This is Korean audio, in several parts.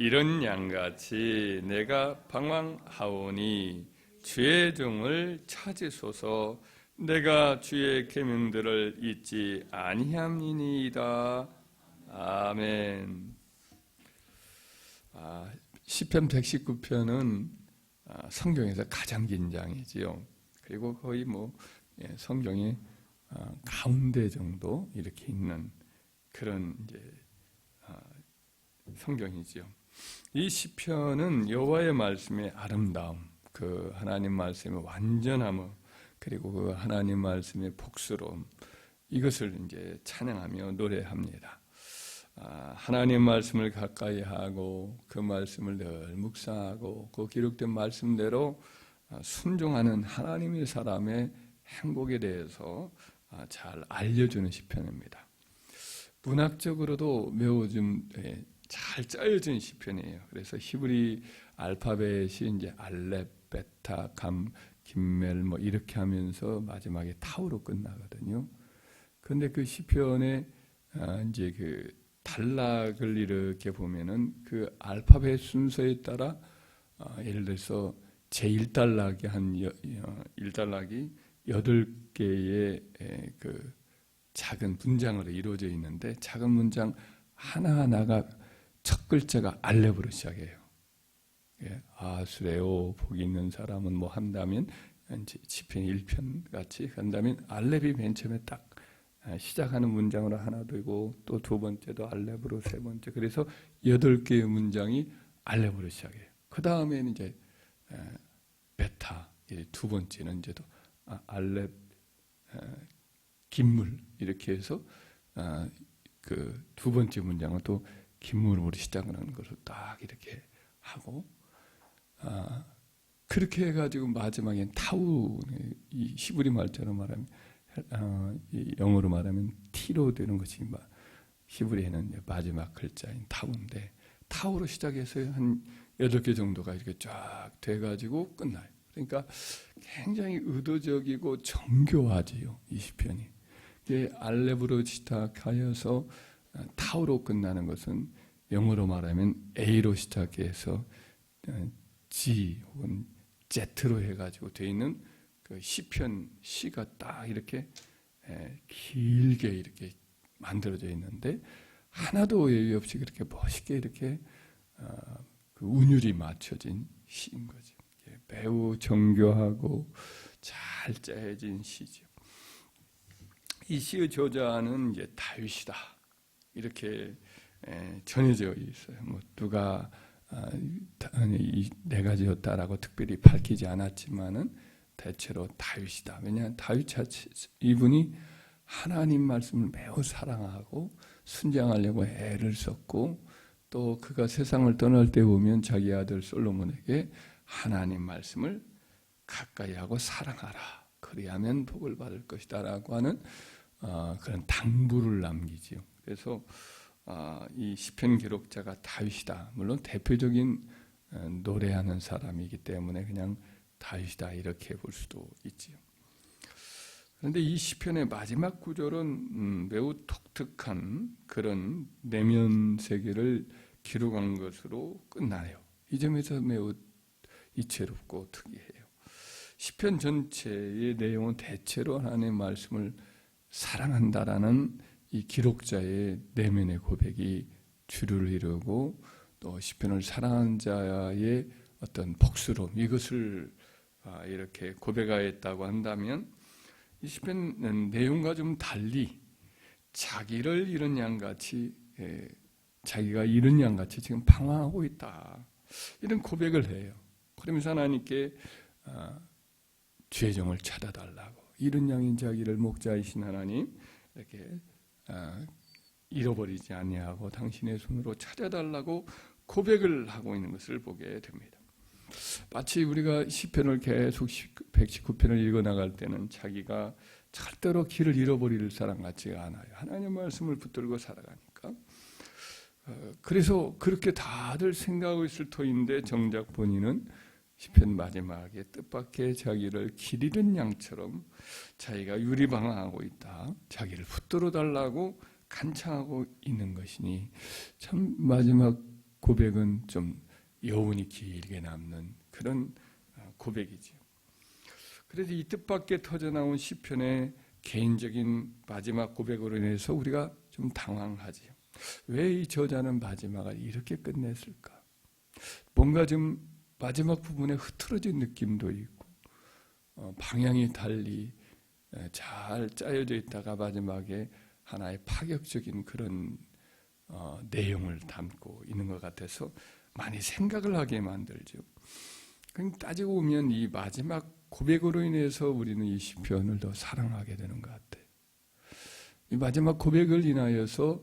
이런 양같이 내가 방황하오니 주의 종을 찾으소서. 내가 주의 계명들을 잊지 아니함이니이다. 아멘. 시편 119편은 성경에서 가장 긴 장이지요. 그리고 거의 성경의 가운데 정도 이렇게 있는 그런 이제 성경이지요. 이 시편은 여호와의 말씀의 아름다움, 그 하나님 말씀의 완전함, 그리고 그 하나님 말씀의 복스러움, 이것을 이제 찬양하며 노래합니다. 하나님 말씀을 가까이 하고 그 말씀을 늘 묵상하고 그 기록된 말씀대로 순종하는 하나님의 사람의 행복에 대해서 잘 알려주는 시편입니다. 문학적으로도 매우 좀 잘 짜여진 시편이에요. 그래서 히브리 알파벳이 이제 알렙, 베타, 감, 김멜 이렇게 하면서 마지막에 타우로 끝나거든요. 그런데 그 시편에 이제 그 단락을 이렇게 보면은 그 알파벳 순서에 따라 예를 들어서 제1단락이 한 1단락이 8개의 그 작은 문장으로 이루어져 있는데, 작은 문장 하나하나가 첫 글자가 알렙으로 시작해요. 아수레오 복 있는 사람은 한다면 시편 1편 같이 한다면 알렙이 맨 처음에 딱 시작하는 문장으로 하나 되고, 또 두 번째도 알렙으로, 세 번째, 그래서 8개의 문장이 알렙으로 시작해요. 그 다음에는 이제 베타, 두 번째는 이제 또 알렙, 긴물 이렇게 해서 그 두 번째 문장은 또 긴물으로 시작하는 것을 딱 이렇게 하고, 그렇게 해가지고 마지막엔 타우, 이 히브리 말처럼 말하면 영어로 말하면 T로 되는 것이 히브리에는 마지막 글자인 타우인데, 타우로 시작해서 한 8개 정도가 이렇게 쫙 돼가지고 끝나요. 그러니까 굉장히 의도적이고 정교하지요, 이 시편이. 알렙으로 시작하여서 타우로 끝나는 것은 영어로 말하면 A로 시작해서 G 혹은 Z로 해가지고 되어 있는 그 시편 시가 딱 이렇게 길게 이렇게 만들어져 있는데, 하나도 예의 없이 그렇게 멋있게 이렇게 그 운율이 맞춰진 시인 거죠. 매우 정교하고 잘 짜여진 시죠. 이 시의 저자는 이제 다윗이다, 이렇게 전해져 있어요. 누가 내가 지었다라고 특별히 밝히지 않았지만은 대체로 다윗이다. 왜냐하면 다윗 자체, 이분이 하나님 말씀을 매우 사랑하고 순종하려고 애를 썼고, 또 그가 세상을 떠날 때 보면 자기 아들 솔로몬에게 하나님 말씀을 가까이 하고 사랑하라, 그리하면 복을 받을 것이다 라고 하는 그런 당부를 남기지요. 그래서 이 시편 기록자가 다윗이다. 물론 대표적인 노래하는 사람이기 때문에 그냥 다윗이다 이렇게 볼 수도 있지요. 그런데 이 시편의 마지막 구절은 매우 독특한 그런 내면 세계를 기록한 것으로 끝나요. 이 점에서 매우 이채롭고 특이해요. 시편 전체의 내용은 대체로 하나님의 말씀을 사랑한다라는 이 기록자의 내면의 고백이 주를 이루고, 또 시편을 사랑한 자의 어떤 복스러움, 이것을 이렇게 고백하였다고 한다면, 이 시편 내용과 좀 달리 자기를 잃은 양같이, 자기가 잃은 양같이 지금 방황하고 있다, 이런 고백을 해요. 그러면서 하나님께 주의 종을 찾아달라고, 잃은 양인 자기를 목자이신 하나님, 이렇게 잃어버리지 아니하고 당신의 손으로 찾아달라고 고백을 하고 있는 것을 보게 됩니다. 마치 우리가 시편을 계속 119편을 읽어나갈 때는 자기가 절대로 길을 잃어버릴 사람 같지가 않아요. 하나님의 말씀을 붙들고 살아가니까. 그래서 그렇게 다들 생각하고 있을 터인데, 정작 본인은 시편 마지막에 뜻밖의 자기를 길 잃은 양처럼 자기가 유리방황하고 있다, 자기를 붙들어 달라고 간청하고 있는 것이니, 참 마지막 고백은 좀 여운이 길게 남는 그런 고백이지요. 그래서 이 뜻밖의 터져나온 시편의 개인적인 마지막 고백으로 인해서 우리가 좀 당황하지요. 왜 이 저자는 마지막을 이렇게 끝냈을까? 뭔가 좀 마지막 부분에 흐트러진 느낌도 있고 방향이 달리 잘 짜여져 있다가 마지막에 하나의 파격적인 그런 내용을 담고 있는 것 같아서 많이 생각을 하게 만들죠. 따지고 보면 이 마지막 고백으로 인해서 우리는 이 시편을 더 사랑하게 되는 것 같아요. 이 마지막 고백을 인하여서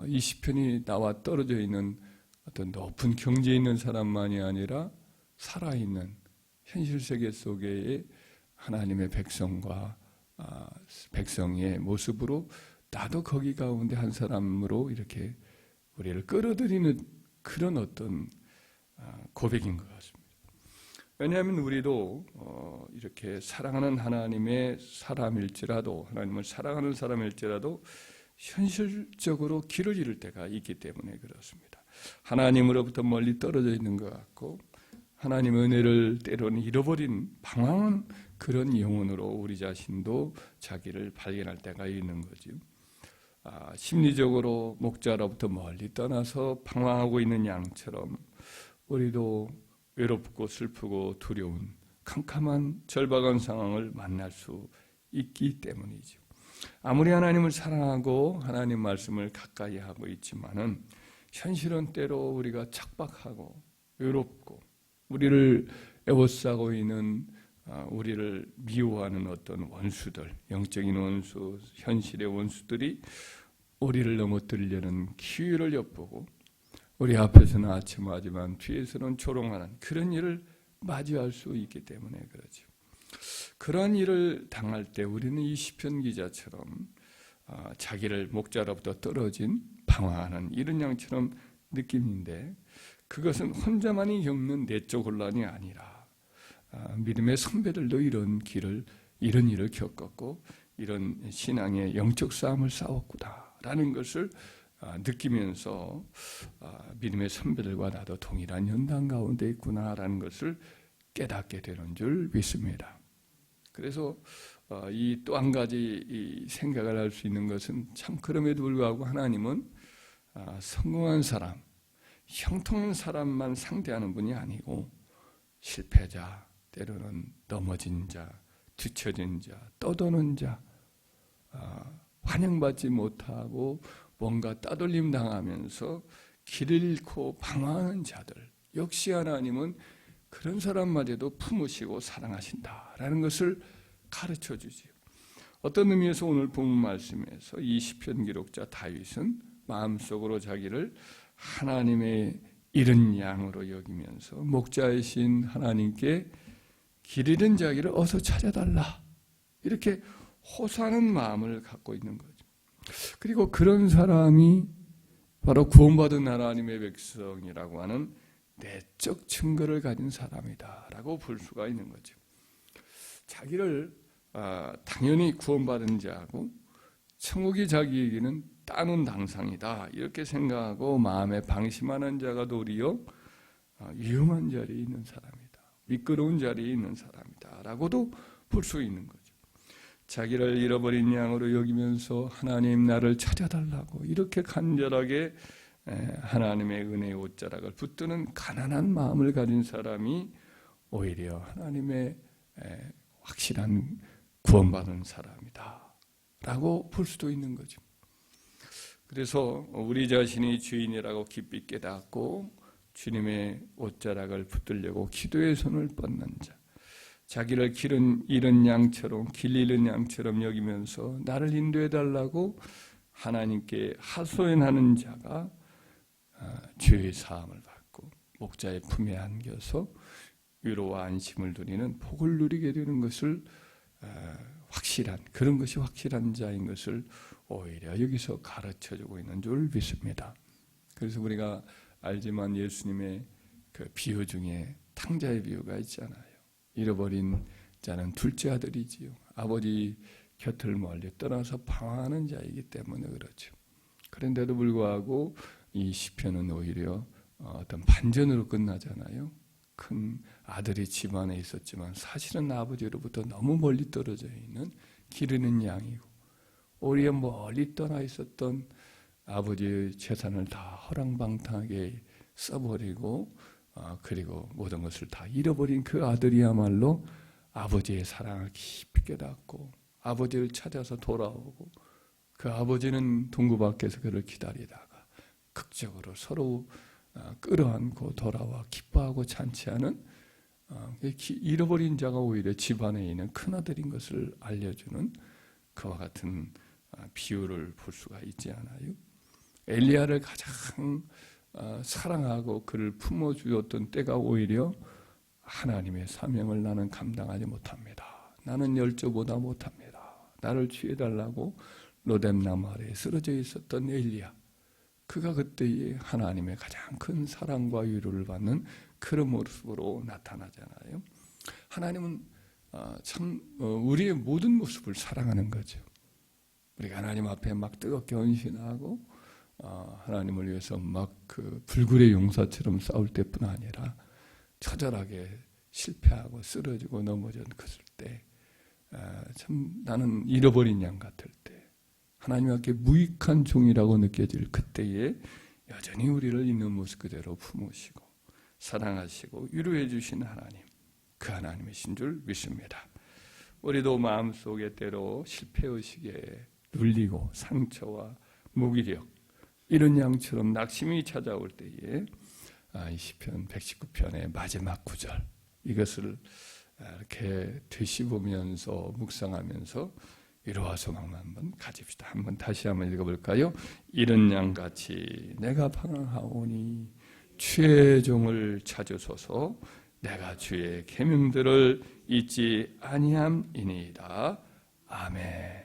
이 시편이 나와 떨어져 있는 어떤 높은 경지에 있는 사람만이 아니라 살아있는 현실 세계 속의 하나님의 백성의 모습으로 나도 거기 가운데 한 사람으로 이렇게 우리를 끌어들이는 그런 어떤 고백인 것 같습니다. 왜냐하면 우리도 이렇게 사랑하는 하나님의 사람일지라도, 하나님을 사랑하는 사람일지라도 현실적으로 길을 잃을 때가 있기 때문에 그렇습니다. 하나님으로부터 멀리 떨어져 있는 것 같고 하나님의 은혜를 때로는 잃어버린 방황한 그런 영혼으로 우리 자신도 자기를 발견할 때가 있는 거죠. 심리적으로 목자로부터 멀리 떠나서 방황하고 있는 양처럼 우리도 외롭고 슬프고 두려운 캄캄한 절박한 상황을 만날 수 있기 때문이죠. 아무리 하나님을 사랑하고 하나님 말씀을 가까이 하고 있지만은 현실은 때로 우리가 척박하고 외롭고 우리를 애워싸고 있는 우리를 미워하는 어떤 원수들, 영적인 원수, 현실의 원수들이 우리를 넘어뜨리려는 기회를 엿보고 우리 앞에서는 아첨하지만 뒤에서는 조롱하는 그런 일을 맞이할 수 있기 때문에 그렇죠. 그런 일을 당할 때 우리는 이 시편 기자처럼 자기를 목자로부터 떨어진 방황하는 이런 양처럼 느낌인데 그것은 혼자만이 겪는 내적 혼란이 아니라 믿음의 선배들도 이런 일을 겪었고 이런 신앙의 영적 싸움을 싸웠구나라는 것을 느끼면서 믿음의 선배들과 나도 동일한 연단 가운데 있구나라는 것을 깨닫게 되는 줄 믿습니다. 그래서 이 또 한 가지 생각을 할 수 있는 것은 참 그럼에도 불구하고 하나님은 성공한 사람, 형통한 사람만 상대하는 분이 아니고 실패자, 때로는 넘어진 자, 뒤처진 자, 떠도는 자, 환영받지 못하고 뭔가 따돌림 당하면서 길을 잃고 방황하는 자들 역시 하나님은 그런 사람마저도 품으시고 사랑하신다라는 것을 가르쳐 주지요. 어떤 의미에서 오늘 본문 말씀에서 이 시편 기록자 다윗은 마음속으로 자기를 하나님의 잃은 양으로 여기면서 목자이신 하나님께 길 잃은 자기를 어서 찾아달라 이렇게 호소하는 마음을 갖고 있는 거죠. 그리고 그런 사람이 바로 구원받은 하나님의 백성이라고 하는 내적 증거를 가진 사람이다라고 볼 수가 있는 거죠. 자기를 당연히 구원받은 자하고 천국이 자기에게는 따놓은 당상이다 이렇게 생각하고 마음에 방심하는 자가 도리어 위험한 자리에 있는 사람이다. 미끄러운 자리에 있는 사람이다 라고도 볼 수 있는 거죠. 자기를 잃어버린 양으로 여기면서 하나님 나를 찾아달라고 이렇게 간절하게 하나님의 은혜의 옷자락을 붙드는 가난한 마음을 가진 사람이 오히려 하나님의 확실한 구원받은 사람이다 라고 볼 수도 있는 거죠. 그래서 우리 자신이 주인이라고 깊이 깨닫고 주님의 옷자락을 붙들려고 기도의 손을 뻗는 자, 자기를 잃은 양처럼 길 잃은 양처럼 여기면서 나를 인도해달라고 하나님께 하소연하는 자가 죄의 사함을 받고 목자의 품에 안겨서 위로와 안심을 누리는 복을 누리게 되는 것을 그런 것이 확실한 자인 것을 오히려 여기서 가르쳐주고 있는 줄 믿습니다. 그래서 우리가 알지만 예수님의 그 비유 중에 탕자의 비유가 있잖아요. 잃어버린 자는 둘째 아들이지요. 아버지 곁을 멀리 떠나서 방황하는 자이기 때문에 그렇죠. 그런데도 불구하고 이 시편은 오히려 어떤 반전으로 끝나잖아요. 큰 아들이 집안에 있었지만 사실은 아버지로부터 너무 멀리 떨어져 있는 기르는 양이고, 오히려 멀리 떠나 있었던 아버지의 재산을 다 허랑방탕하게 써버리고 그리고 모든 것을 다 잃어버린 그 아들이야말로 아버지의 사랑을 깊이 깨닫고 아버지를 찾아서 돌아오고, 그 아버지는 동구 밖에서 그를 기다리다가 극적으로 서로 끌어안고 돌아와 기뻐하고 잔치하는, 잃어버린 자가 오히려 집안에 있는 큰아들인 것을 알려주는 그와 같은 비유를 볼 수가 있지 않아요? 엘리야를 가장 사랑하고 그를 품어주었던 때가 오히려 하나님의 사명을 나는 감당하지 못합니다. 나는 열조보다 못합니다. 나를 취해달라고 로뎀나무 아래에 쓰러져 있었던 엘리야, 그가 그때의 하나님의 가장 큰 사랑과 위로를 받는 그런 모습으로 나타나잖아요. 하나님은 참 우리의 모든 모습을 사랑하는 거죠. 우리가 하나님 앞에 막 뜨겁게 헌신하고 하나님을 위해서 막 그 불굴의 용사처럼 싸울 때뿐 아니라 처절하게 실패하고 쓰러지고 넘어졌을 때, 참 나는 잃어버린 양 같을 때, 하나님 앞에 무익한 종이라고 느껴질 그때에 여전히 우리를 있는 모습 그대로 품으시고 사랑하시고 위로해 주신 하나님, 그 하나님이신 줄 믿습니다. 우리도 마음속에 때로 실패의식에 눌리고 상처와 무기력 이런 양처럼 낙심이 찾아올 때에 이 시편 119편의 마지막 구절, 이것을 이렇게 되씹으면서 묵상하면서 위로와 소망만 한번 가집시다. 다시 한번 읽어볼까요? 이런 양같이 내가 방황하오니 주의 종을 찾으소서. 내가 주의 계명들을 잊지 아니함이니이다. 아멘.